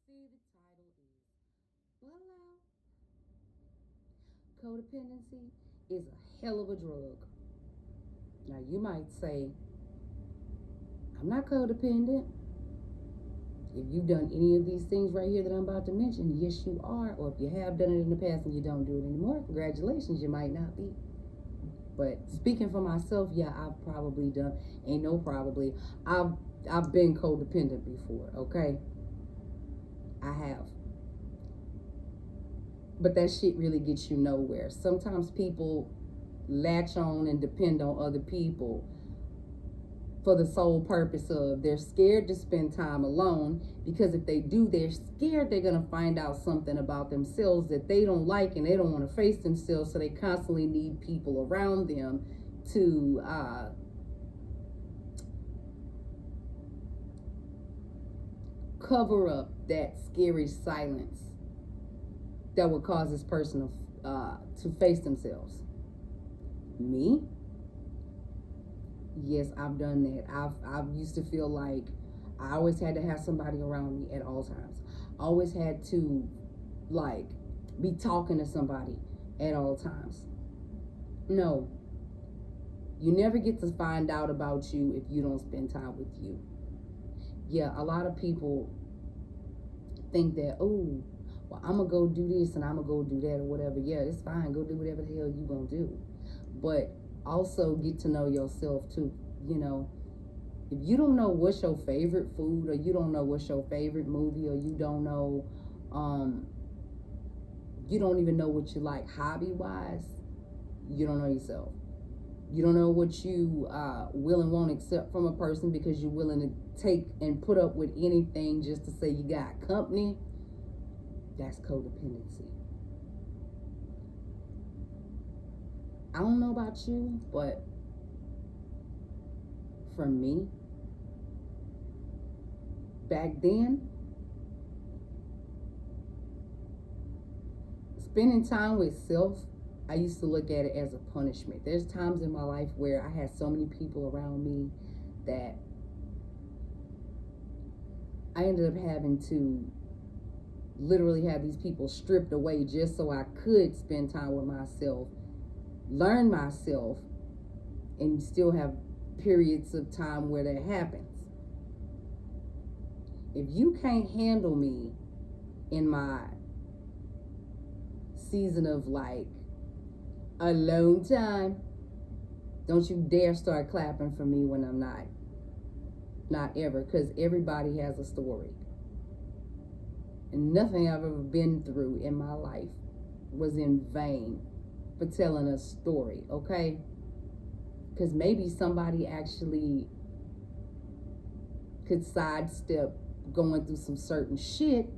see, the title is Hello. Codependency is a hell of a drug. Now, you might say, I'm not codependent. If you've done any of these things right here that I'm about to mention, yes, you are. Or if you have done it in the past and you don't do it anymore, congratulations, you might not be. But speaking for myself, yeah, I've probably done, ain't no probably, I've I've been codependent before, okay? I have. But that shit really gets you nowhere. Sometimes people latch on and depend on other people for the sole purpose of they're scared to spend time alone, because if they do, they're scared they're going to find out something about themselves that they don't like, and they don't want to face themselves, so they constantly need people around them to cover up that scary silence that would cause this person to face themselves. Me, yes, I've done that. I've used to feel like I always had to have somebody around me at all times. I always had to, like, be talking to somebody at all times. No, you never get to find out about you if you don't spend time with you. Yeah, a lot of people think that, oh, well, I'm gonna go do this and I'm gonna go do that or whatever. Yeah, it's fine. Go do whatever the hell you gonna do. But also get to know yourself too. You know, if you don't know what's your favorite food, or you don't know what's your favorite movie, or you don't know, you don't even know what you like hobby wise, you don't know yourself. You don't know what you will and won't accept from a person, because you're willing to take and put up with anything just to say you got company. That's codependency. I don't know about you, but for me, back then, spending time with self, I used to look at it as a punishment. There's times in my life where I had so many people around me that I ended up having to literally have these people stripped away just so I could spend time with myself, learn myself, and still have periods of time where that happens. If you can't handle me in my season of like alone time, don't you dare start clapping for me when I'm not. Not ever, because everybody has a story. And nothing I've ever been through in my life was in vain for telling a story, okay? Because maybe somebody actually could sidestep going through some certain shit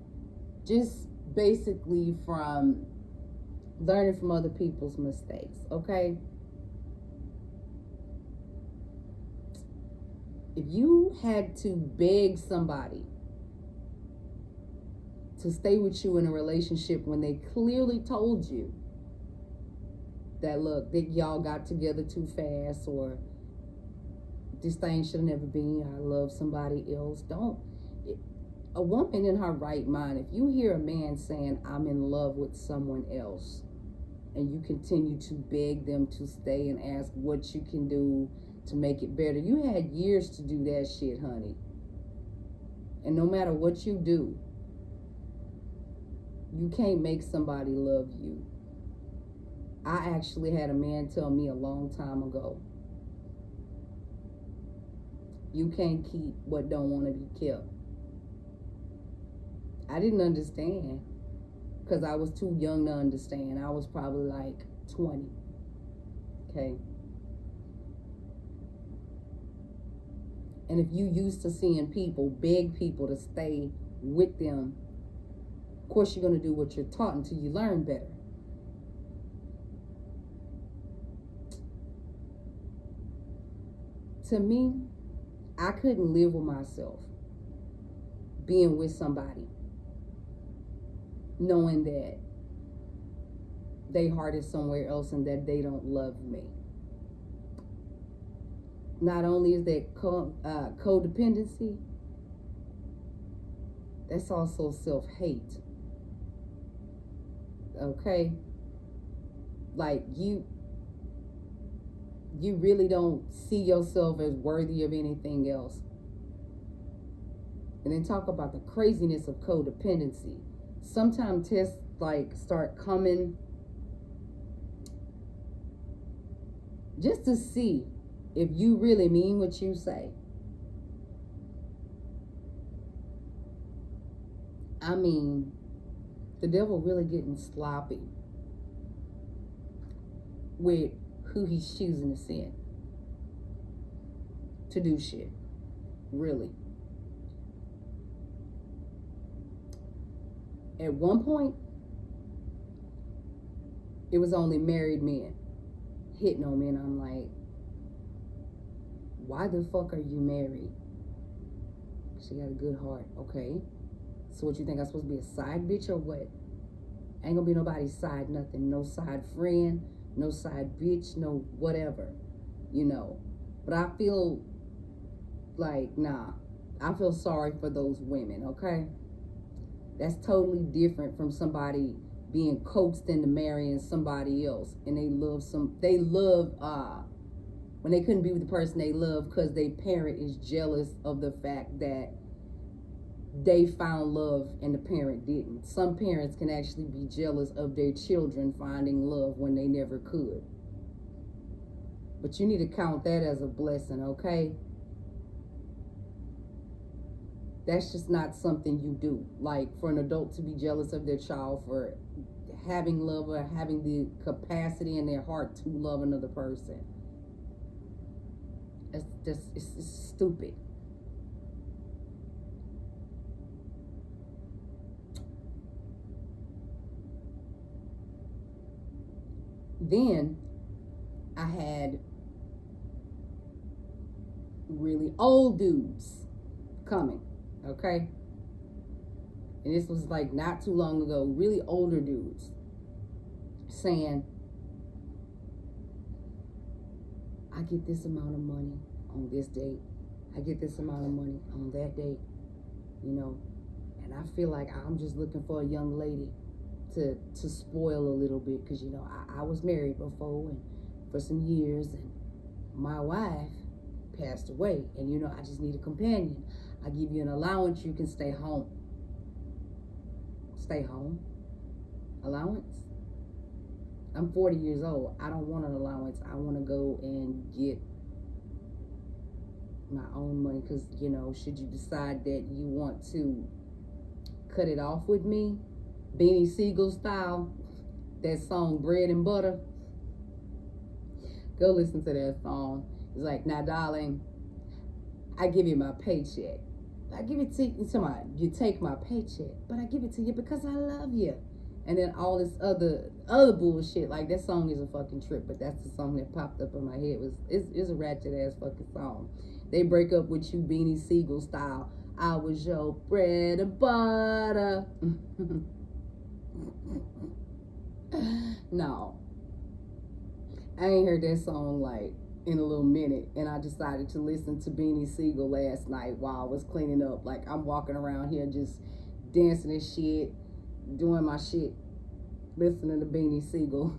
just basically from learning from other people's mistakes, okay? If you had to beg somebody to stay with you in a relationship when they clearly told you that, look, that y'all got together too fast, or this thing should have never been, I love somebody else, don't. A woman in her right mind, if you hear a man saying, I'm in love with someone else, and you continue to beg them to stay and ask what you can do to make it better, you had years to do that shit, honey. And no matter what you do, you can't make somebody love you. I actually had a man tell me a long time ago, you can't keep what don't want to be kept. I didn't understand, because I was too young to understand. I was probably like 20. Okay. And if you used to seeing people beg people to stay with them, of course you're going to do what you're taught until you learn better. To me, I couldn't live with myself being with somebody knowing that they heart is somewhere else and that they don't love me. Not only is that codependency, That's also self-hate. Okay? Like you really don't see yourself as worthy of anything else. And then talk about the craziness of codependency. Sometimes tests like start coming just to see if you really mean what you say. I mean, the devil really getting sloppy with who he's choosing to send to do shit. Really. At one point, it was only married men hitting on me, and I'm like, why the fuck are you married? She got a good heart. Okay. So what, you think I'm supposed to be a side bitch or what? Ain't gonna be nobody's side nothing. No side friend, no side bitch, no whatever. You know. But I feel like, nah. I feel sorry for those women, okay? That's totally different from somebody being coaxed into marrying somebody else, and they love when they couldn't be with the person they love because their parent is jealous of the fact that they found love and the parent didn't. Some parents can actually be jealous of their children finding love when they never could. But you need to count that as a blessing, okay? That's just not something you do. Like, for an adult to be jealous of their child for having love or having the capacity in their heart to love another person. It's stupid. Then I had really old dudes coming, okay? And this was like not too long ago, really older dudes saying, I get this amount of money on this date. I get this amount of money on that date, you know? And I feel like I'm just looking for a young lady to spoil a little bit, because, you know, I was married before and for some years, and my wife passed away, and, you know, I just need a companion. I give you an allowance, you can stay home. Stay home? Allowance? I'm 40 years old. I don't want an allowance. I want to go and get my own money, because, you know, should you decide that you want to cut it off with me, Beanie Siegel style, that song Bread and Butter, go listen to that song. It's like, now darling, I give you my paycheck. I give it to you, you take my paycheck, but I give it to you because I love you. And then all this other bullshit. Like, that song is a fucking trip, but that's the song that popped up in my head. It's a ratchet ass fucking song. They break up with you, Beanie Siegel style. I was your bread and butter. No, I ain't heard that song like in a little minute, and I decided to listen to Beanie Siegel last night while I was cleaning up. Like, I'm walking around here just dancing and shit, doing my shit, listening to Beanie Siegel.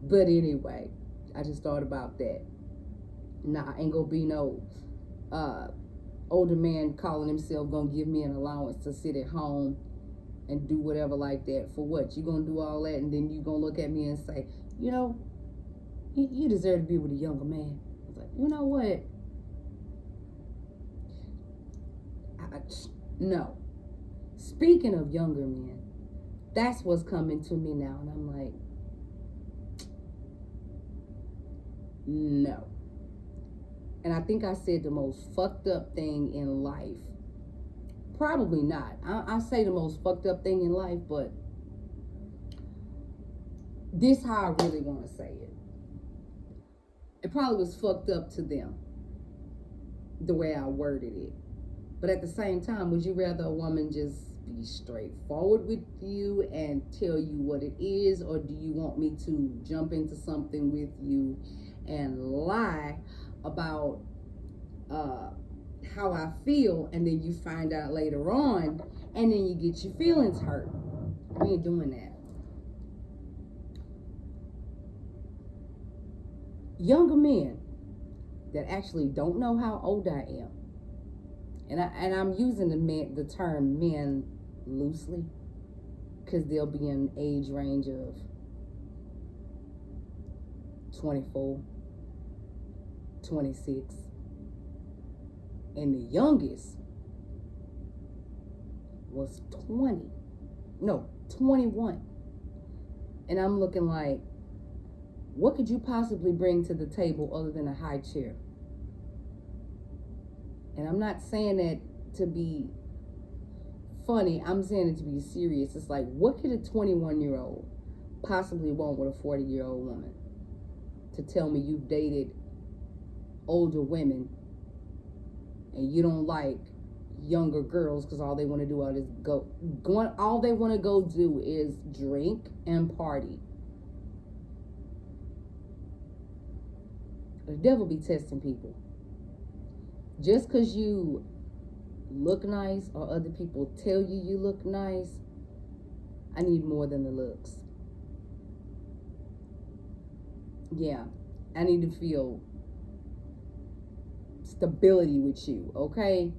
But anyway, I just thought about that. Nah, ain't gonna be no older man calling himself gonna give me an allowance to sit at home and do whatever like that. For what? You gonna do all that, and then you gonna look at me and say, you know, you deserve to be with a younger man. I was like, you know what? No. Speaking of younger men, that's what's coming to me now, and I'm like, no. And I think I said the most fucked up thing in life. Probably not. I say the most fucked up thing in life, but this how I really want to say it. It probably was fucked up to them, the way I worded it. But at the same time, would you rather a woman just be straightforward with you and tell you what it is, or do you want me to jump into something with you and lie about how I feel, and then you find out later on, and then you get your feelings hurt. We ain't doing that. Younger men that actually don't know how old I am, and I'm using the term men loosely, because they'll be in age range of 24, 26, and the youngest was 21. And I'm looking like, what could you possibly bring to the table other than a high chair? And I'm not saying that to be funny, I'm saying it to be serious. It's like, what could a 21-year-old possibly want with a 40-year-old woman? To tell me you've dated older women and you don't like younger girls because all they want to do all they want to go do is drink and party. The devil be testing people. Just because you look nice or other people tell you look nice, I need more than the looks. Yeah, I need to feel stability with you, okay?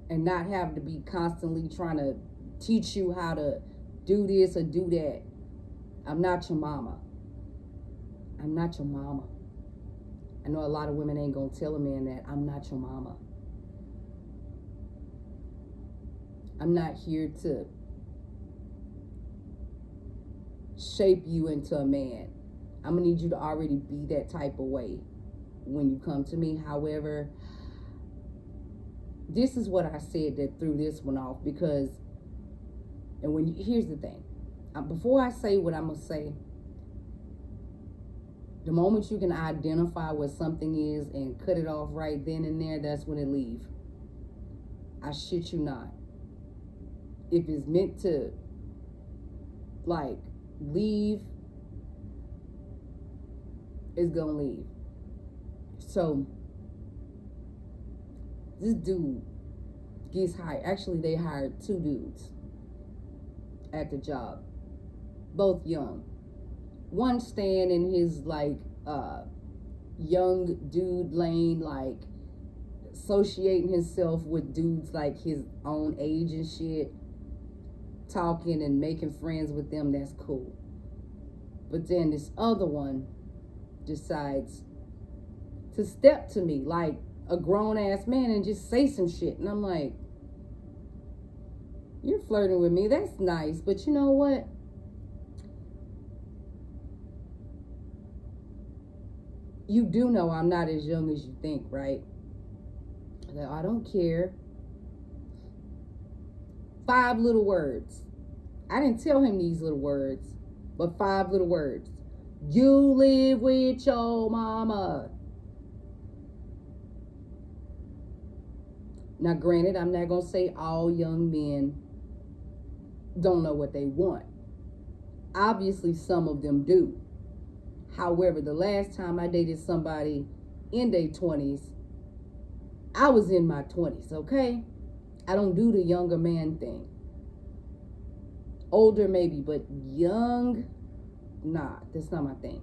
And not have to be constantly trying to teach you how to do this or do that. I'm not your mama. I'm not your mama. I know a lot of women ain't gonna tell a man that. I'm not your mama. I'm not here to shape you into a man. I'm gonna need you to already be that type of way when you come to me. However, this is what I said that threw this one off, because, and here's the thing, before I say what I'm gonna say, the moment you can identify what something is and cut it off right then and there, that's when it leave. I shit you not. If it's meant to, like, leave, it's gonna leave. So this dude gets hired. Actually, they hired 2 dudes at the job, both young. One staying in his like young dude lane, like associating himself with dudes like his own age and shit, talking and making friends with them. That's cool. But then this other one decides to step to me like a grown-ass man and just say some shit. And I'm like, you're flirting with me. That's nice. But you know what? You do know I'm not as young as you think, right? I don't care. 5 little words. I didn't tell him these little words, but 5 little words. You live with your mama. Now, granted, I'm not going to say all young men don't know what they want. Obviously, some of them do. However, the last time I dated somebody in their 20s, I was in my 20s, okay? I don't do the younger man thing. Older maybe, but young, nah, that's not my thing.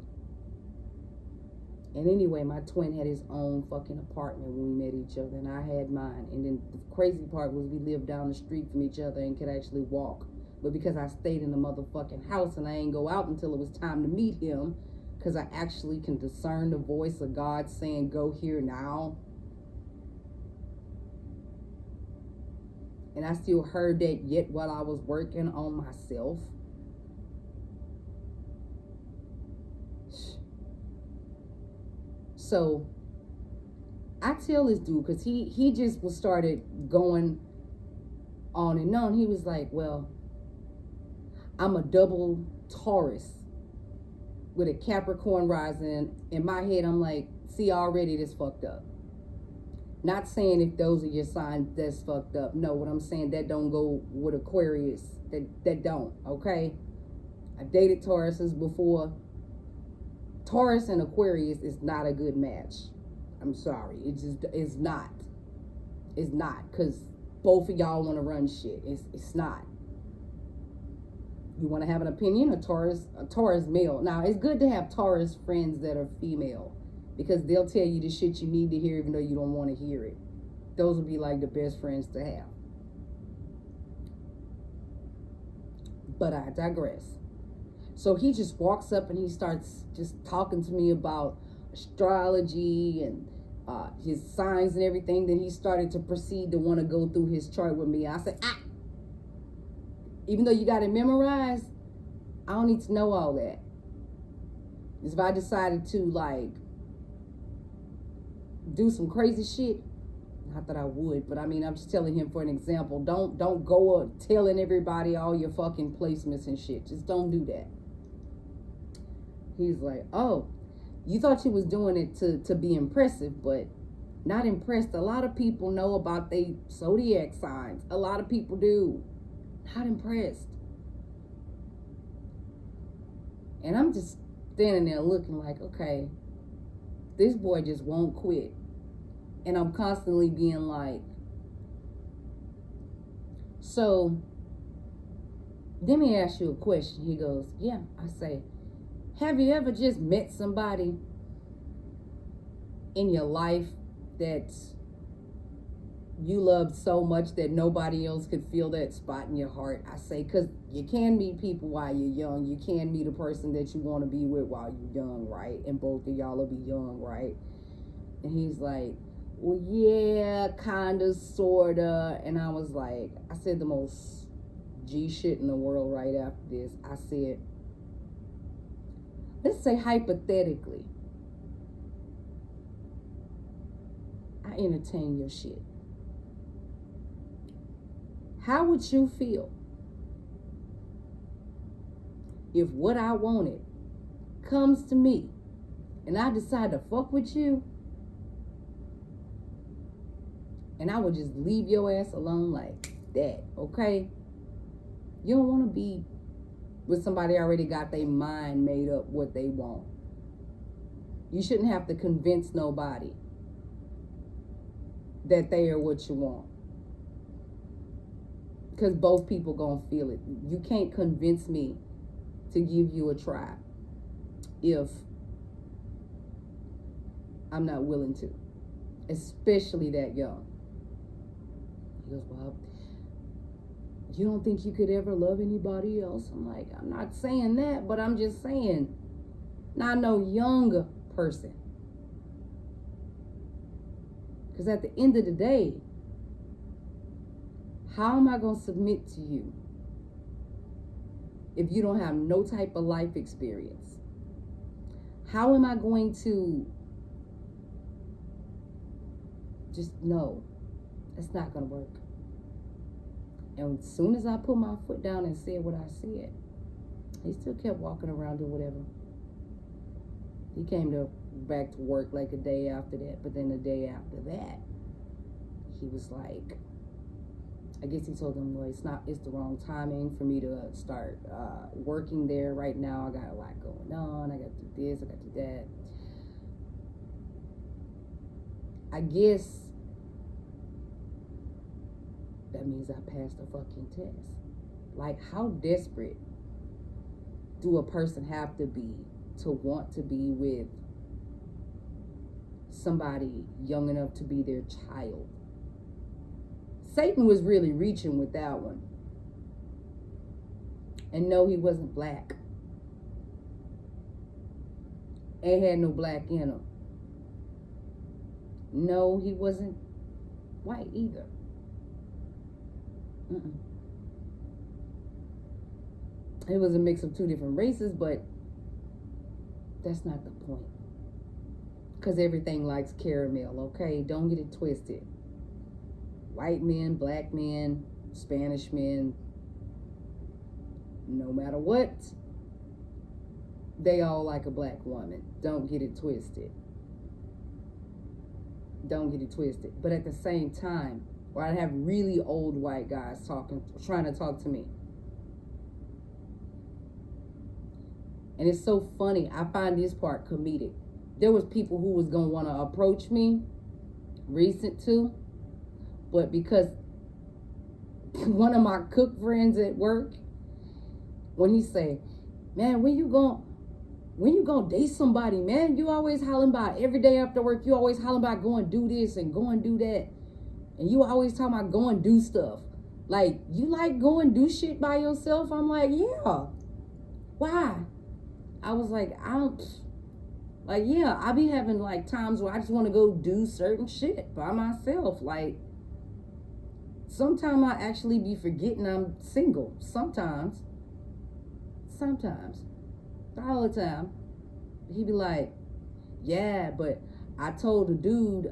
And anyway, my twin had his own fucking apartment when we met each other, and I had mine. And then the crazy part was we lived down the street from each other and could actually walk. But because I stayed in the motherfucking house and I ain't go out until it was time to meet him, because I actually can discern the voice of God saying, go here now. And I still heard that yet while I was working on myself. So I tell this dude, because he just started going on and on. He was like, well, I'm a double Taurus with a Capricorn rising. In my head, I'm like, see, already this fucked up. Not saying if those are your signs, that's fucked up. No, what I'm saying, that don't go with Aquarius. That don't, okay? I dated Tauruses before. Taurus and Aquarius is not a good match. I'm sorry. It's not. It's not, because both of y'all want to run shit. It's not. You want to have an opinion, a Taurus male. Now, it's good to have Taurus friends that are female, because they'll tell you the shit you need to hear even though you don't want to hear it. Those would be like the best friends to have. But I digress. So he just walks up and he starts just talking to me about astrology and his signs and everything. Then he started to proceed to want to go through his chart with me. I said, even though you got it memorized, I don't need to know all that. Because if I decided to like do some crazy shit, not that I would, but I mean, I'm just telling him for an example. Don't go telling everybody all your fucking placements and shit. Just don't do that. He's like, oh, you thought you was doing it to be impressive, but not impressed. A lot of people know about their zodiac signs. A lot of people do. Not impressed. And I'm just standing there looking like, okay, this boy just won't quit. And I'm constantly being like, so let me ask you a question. He goes, yeah. I say, have you ever just met somebody in your life that you loved so much that nobody else could feel that spot in your heart? I say, because you can meet people while you're young. You can meet a person that you want to be with while you're young, right? And both of y'all will be young, right? And he's like, well, yeah, kind of, sort of. And I was like, I said the most G shit in the world right after this. I said, let's say hypothetically, I entertain your shit. How would you feel if what I wanted comes to me and I decide to fuck with you and I would just leave your ass alone like that, okay? You don't want to be with somebody already got their mind made up what they want. You shouldn't have to convince nobody that they are what you want. Because both people gonna feel it. You can't convince me to give you a try if I'm not willing to. Especially that young. He goes, well, you don't think you could ever love anybody else? I'm like, I'm not saying that, but I'm just saying, not no younger person. Because at the end of the day, how am I going to submit to you if you don't have no type of life experience? How am I going to just know? It's not going to work. And as soon as I put my foot down and said what I said, he still kept walking around doing whatever. He came back to work like a day after that. But then the day after that, he was like, I guess he told them, well, it's the wrong timing for me to start working there right now. I got a lot going on. I got to do this, I got to do that. I guess that means I passed a fucking test. Like, how desperate do a person have to be to want to be with somebody young enough to be their child? Satan was really reaching with that one. And no, he wasn't black. And had no black in him. No, he wasn't white either. It was a mix of two different races, but that's not the point. Because everything likes caramel, okay? Don't get it twisted. White men, black men, Spanish men, no matter what, they all like a black woman. Don't get it twisted. Don't get it twisted. But at the same time, or I'd have really old white guys trying to talk to me. And it's so funny. I find this part comedic. There was people who was going to want to approach me, recent too, But because one of my cook friends at work, when he say, man, when you gonna date somebody, man? You always hollering about every day after work, you always hollering about going do this and going do that. And you always talking about going do stuff. Like, you like going do shit by yourself? I'm like, yeah. Why? I was like, I don't, like, yeah, I be having like times where I just want to go do certain shit by myself. Like, sometimes I actually be forgetting I'm single. Sometimes. Not all the time. He be like, yeah, but I told the dude,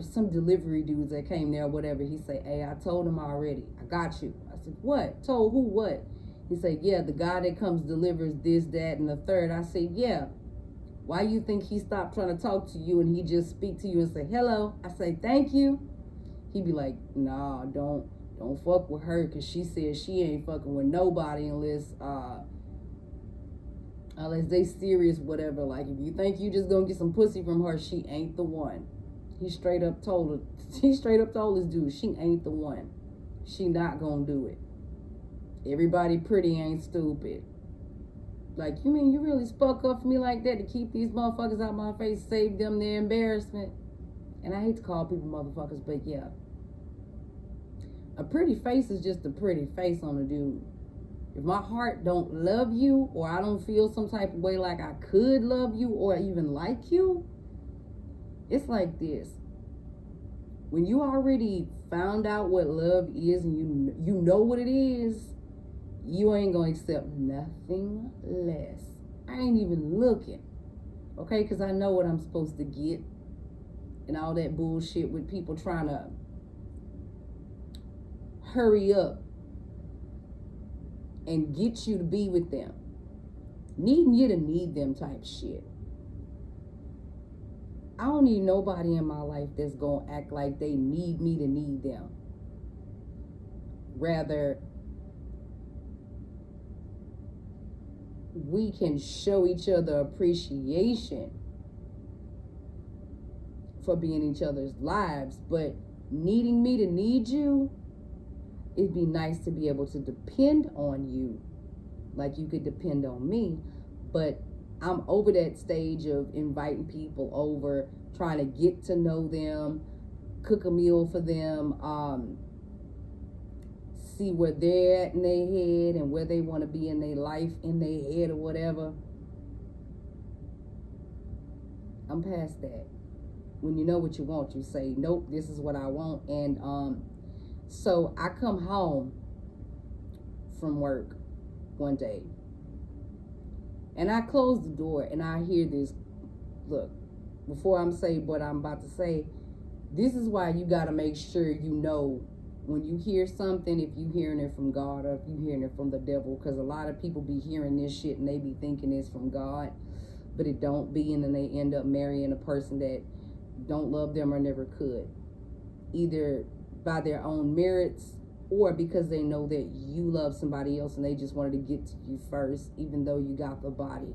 some delivery dudes that came there or whatever, he say, hey, I told him already. I got you. I said, what? Told who what? He said, yeah, the guy that comes delivers this, that, and the third. I said, yeah. Why you think he stopped trying to talk to you and he just speak to you and say, hello? I say, thank you. He be like, nah, don't fuck with her, because she said she ain't fucking with nobody unless they serious, whatever. Like, if you think you just gonna get some pussy from her, she ain't the one. He straight up told this dude, she ain't the one. She not gonna do it. Everybody pretty ain't stupid. Like, you mean you really spoke up for me like that to keep these motherfuckers out my face, save them their embarrassment? And I hate to call people motherfuckers, but yeah. A pretty face is just a pretty face on a dude. If my heart don't love you, or I don't feel some type of way like I could love you or even like you, it's like this. When you already found out what love is and you know what it is, you ain't gonna accept nothing less. I ain't even looking, okay? Because I know what I'm supposed to get and all that bullshit with people trying to hurry up and get you to be with them. Needing you to need them type shit. I don't need nobody in my life that's gonna act like they need me to need them. Rather, we can show each other appreciation for being in each other's lives, but needing me to need you, it'd be nice to be able to depend on you like you could depend on me. But I'm over that stage of inviting people over, trying to get to know them, cook a meal for them, see where they're at in their head and where they want to be in their life, in their head or whatever. I'm past that. When you know what you want, you say, nope, this is what I want. And so I come home from work one day and I close the door and I hear this. Look, before I'm saying what I'm about to say, this is why you got to make sure you know when you hear something, if you hearing it from God or if you hearing it from the devil, because a lot of people be hearing this shit and they be thinking it's from God, but it don't be, and then they end up marrying a person that don't love them or never could, either by their own merits or because they know that you love somebody else and they just wanted to get to you first, even though you got the body.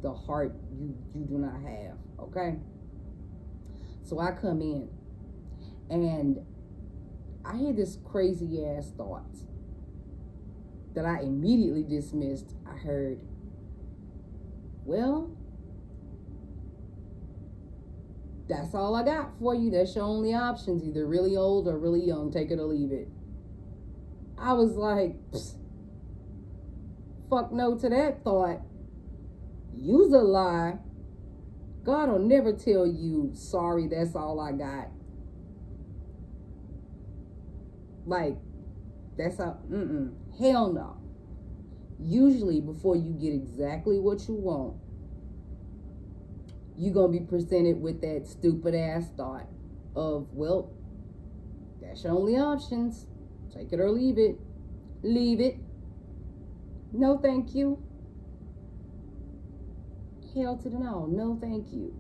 The heart you do not have, okay? So I come in and I had this crazy ass thought that I immediately dismissed. I heard, well, that's all I got for you. That's your only options, either really old or really young. Take it or leave it. I was like, fuck no to that thought. You's a lie. God will never tell you, sorry, that's all I got. Like, that's how, hell no. Usually before you get exactly what you want, you're going to be presented with that stupid ass thought of, well, that's your only options. Take it or leave it. Leave it. No, thank you. Hell to the no. No, thank you.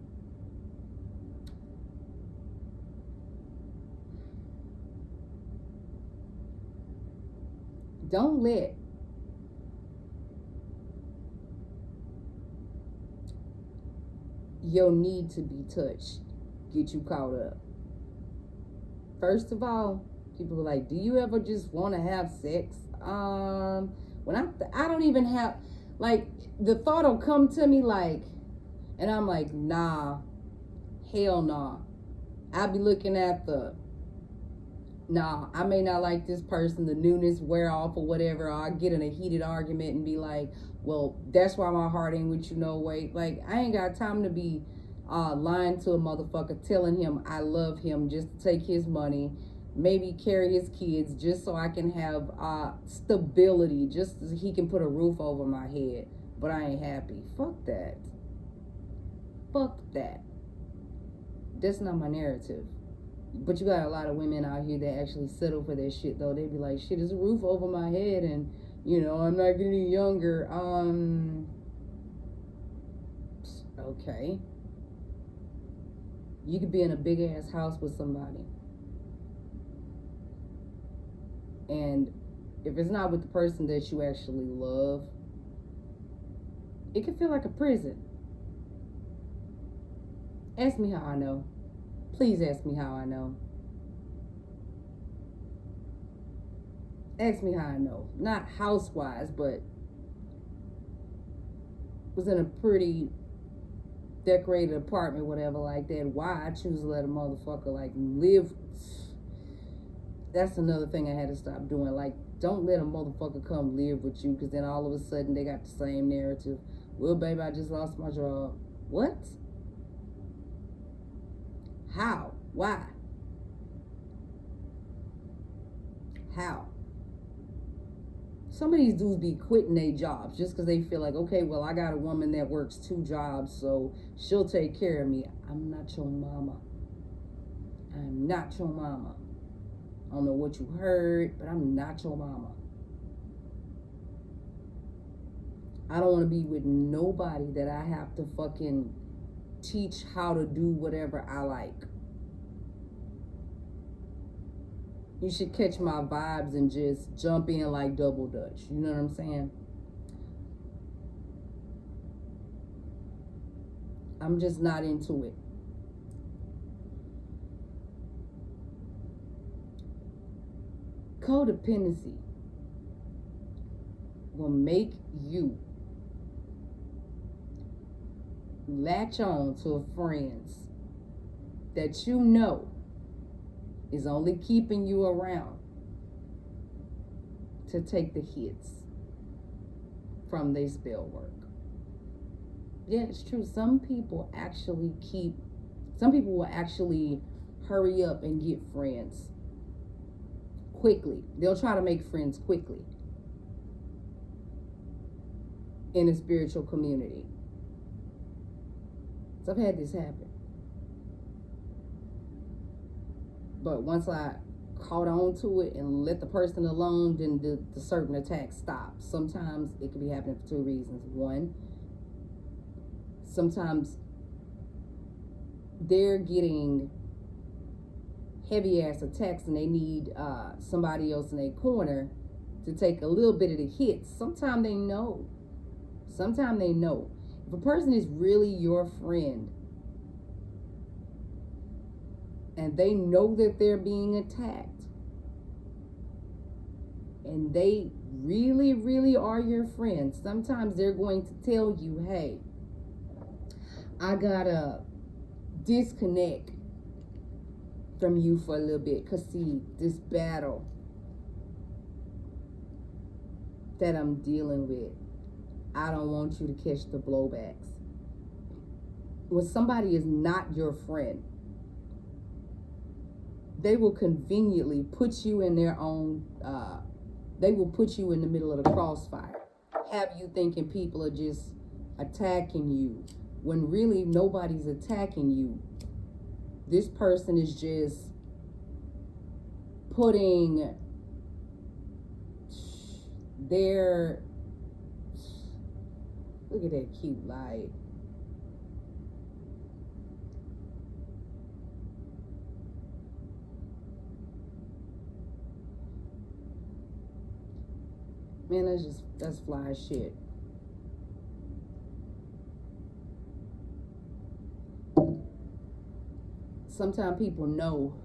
Don't let your need to be touched get you caught up. First of all, People are like, do you ever just want to have sex? When I don't even have, like, the thought will come to me like, and I'm like, nah, hell nah. I'll be looking at nah, I may not like this person, the newness wear off or whatever, or I get in a heated argument and be like, well, that's why my heart ain't with you no way. Like, I ain't got time to be lying to a motherfucker, telling him I love him just to take his money, maybe carry his kids just so I can have stability, just so he can put a roof over my head, but I ain't happy. Fuck that. Fuck that. That's not my narrative. But you got a lot of women out here that actually settle for that shit, though. They be like, shit, there's a roof over my head, and, you know, I'm not getting any younger. Okay. You could be in a big ass house with somebody, and if it's not with the person that you actually love, it can feel like a prison. Ask me how I know. Please ask me how I know. Ask me how I know. Not house-wise, but was in a pretty decorated apartment, whatever like that. Why I choose to let a motherfucker like live. That's another thing I had to stop doing. Like, don't let a motherfucker come live with you, because then all of a sudden they got the same narrative. Well, baby, I just lost my job. What? How? Why? How? Some of these dudes be quitting their jobs just because they feel like, okay, well, I got a woman that works 2 jobs, so she'll take care of me. I'm not your mama. I'm not your mama. I don't know what you heard, but I'm not your mama. I don't want to be with nobody that I have to fucking teach how to do whatever I like. You should catch my vibes and just jump in like double dutch. You know what I'm saying? I'm just not into it. Codependency will make you latch on to friends that you know is only keeping you around to take the hits from their spell work. Yeah, it's true. Some people will actually hurry up and get friends quickly. They'll try to make friends quickly in a spiritual community. So I've had this happen. But once I caught on to it and let the person alone, then the certain attack stops. Sometimes it could be happening for 2 reasons. One, sometimes they're getting heavy ass attacks and they need somebody else in their corner to take a little bit of the hits. Sometimes they know. If a person is really your friend and they know that they're being attacked and they really, really are your friend, sometimes they're going to tell you, hey, I gotta disconnect from you for a little bit, because see, this battle that I'm dealing with, I don't want you to catch the blowbacks. When somebody is not your friend, they will conveniently put you in their own, they will put you in the middle of the crossfire. Have you thinking people are just attacking you, when really nobody's attacking you. This person is just putting their, look at that cute light. Man, that's fly as shit. Sometimes people know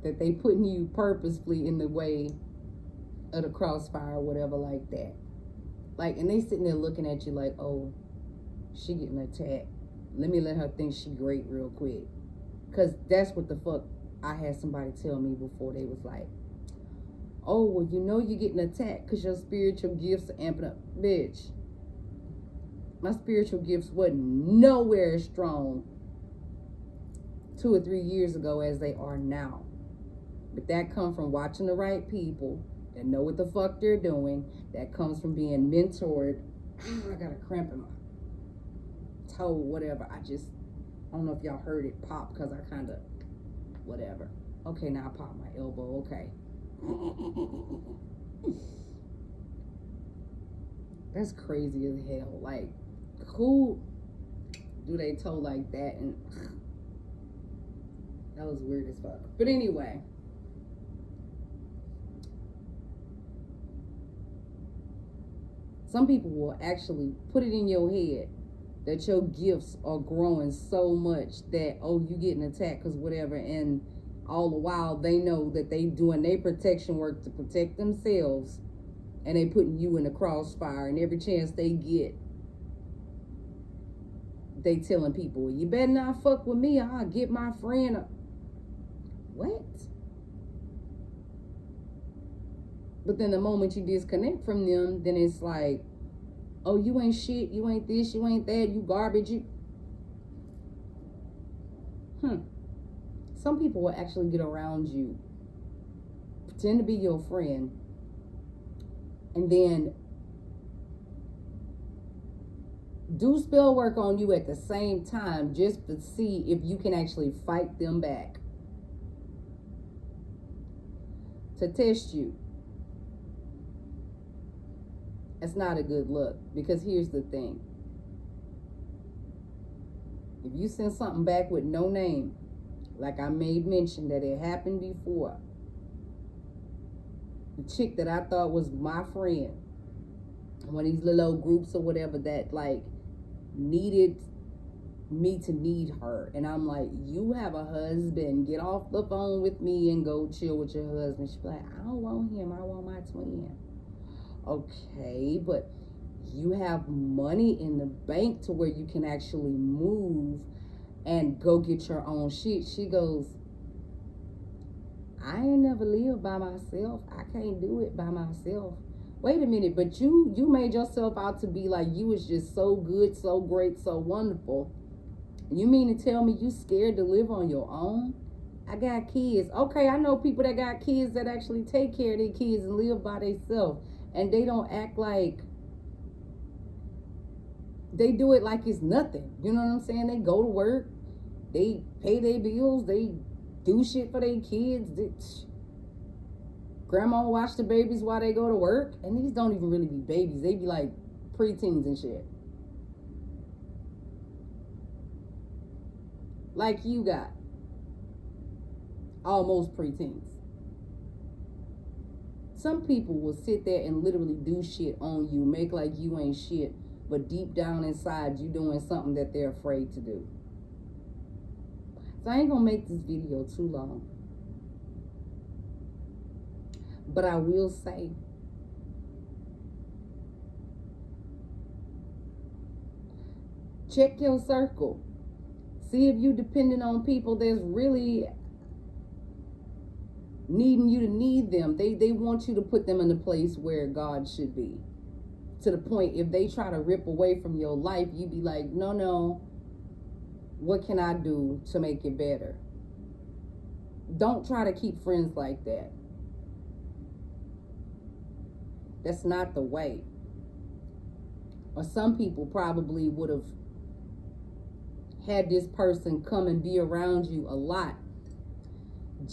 that they putting you purposefully in the way of the crossfire or whatever like that. Like, and they sitting there looking at you like, oh, she getting attacked. Let me let her think she great real quick. Because that's what the fuck I had somebody tell me before. They was like, oh, well, you know you're getting attacked because your spiritual gifts are amping up. Bitch, my spiritual gifts wasn't nowhere as strong 2 or 3 years ago as they are now. But that comes from watching the right people that know what the fuck they're doing. That comes from being mentored. I got a cramp in my toe, whatever. I don't know if y'all heard it pop because I kind of, whatever. Okay, now I popped my elbow. Okay. That's crazy as hell. Like, who do they toe like that? And that was weird as fuck. But anyway, some people will actually put it in your head that your gifts are growing so much that, oh, you getting attacked because whatever, and all the while they know that they doing their protection work to protect themselves, and they putting you in the crossfire, and every chance they get, they telling people, you better not fuck with me, I'll get my friend. What? But then the moment you disconnect from them, then it's like, oh, you ain't shit, you ain't this, you ain't that, you garbage, you. Some people will actually get around you, pretend to be your friend, and then do spell work on you at the same time just to see if you can actually fight them back. To test you. It's not a good look, because here's the thing. If you send something back with no name, like I made mention that it happened before, the chick that I thought was my friend, one of these little old groups or whatever that like needed me to need her, and I'm like, you have a husband, get off the phone with me and go chill with your husband. She's like, I don't want him, I want my twin. Okay, but you have money in the bank to where you can actually move and go get your own shit. She goes, I ain't never lived by myself. I can't do it by myself. Wait a minute, but you made yourself out to be like you was just so good, so great, so wonderful. You mean to tell me you scared to live on your own? I got kids. Okay, I know people that got kids that actually take care of their kids and live by themselves. And they don't act like, they do it like it's nothing. You know what I'm saying? They go to work, they pay their bills, they do shit for their kids. Grandma watch the babies while they go to work. And these don't even really be babies. They be like preteens and shit. Like you got. Almost preteens. Some people will sit there and literally do shit on you, make like you ain't shit, but deep down inside you doing something that they're afraid to do. So I ain't gonna make this video too long, but I will say, check your circle. See if you depending on people that's really needing you to need them. They want you to put them in the place where God should be. To the point, if they try to rip away from your life, you be like, no, what can I do to make it better? Don't try to keep friends like that. That's not the way. Or some people probably would have had this person come and be around you a lot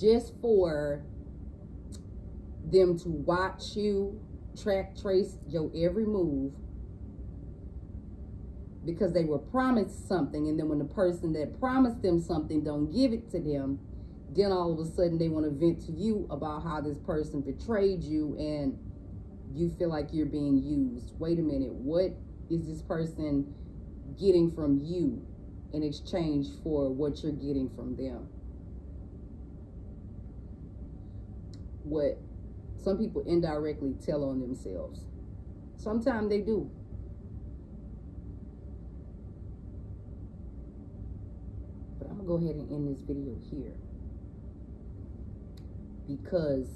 just for them to watch you, track, trace your every move, because they were promised something, and then when the person that promised them something don't give it to them, then all of a sudden they want to vent to you about how this person betrayed you, and you feel like you're being used. Wait a minute, what is this person getting from you in exchange for what you're getting from them? what some people indirectly tell on themselves. Sometimes they do. But I'm going to go ahead and end this video here, because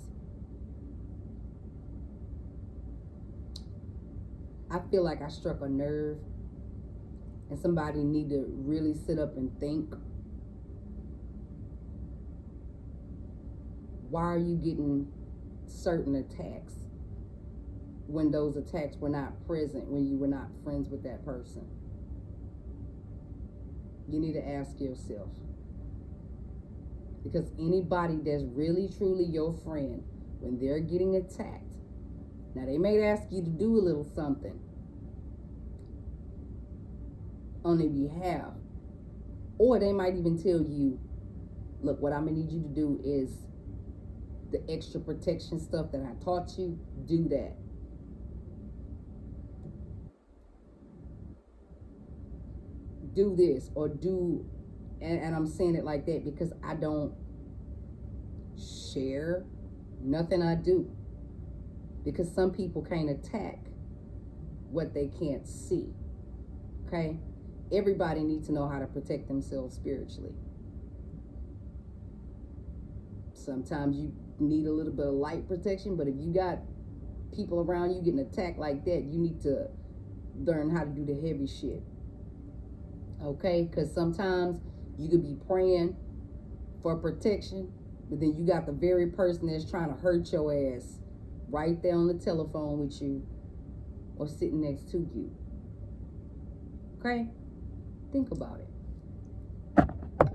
I feel like I struck a nerve, and somebody need to really sit up and think. Why are you getting certain attacks when those attacks were not present, when you were not friends with that person? You need to ask yourself. Because anybody that's really, truly your friend, when they're getting attacked, now they may ask you to do a little something on their behalf. Or they might even tell you, look, what I'm going to need you to do is the extra protection stuff that I taught you, do that. Do this or do, and I'm saying it like that because I don't share nothing I do. Because some people can't attack what they can't see. Okay? Everybody needs to know how to protect themselves spiritually. Sometimes you need a little bit of light protection, but if you got people around you getting attacked like that, you need to learn how to do the heavy shit. Okay? Because sometimes you could be praying for protection, but then you got the very person that's trying to hurt your ass right there on the telephone with you or sitting next to you. Okay? Think about it.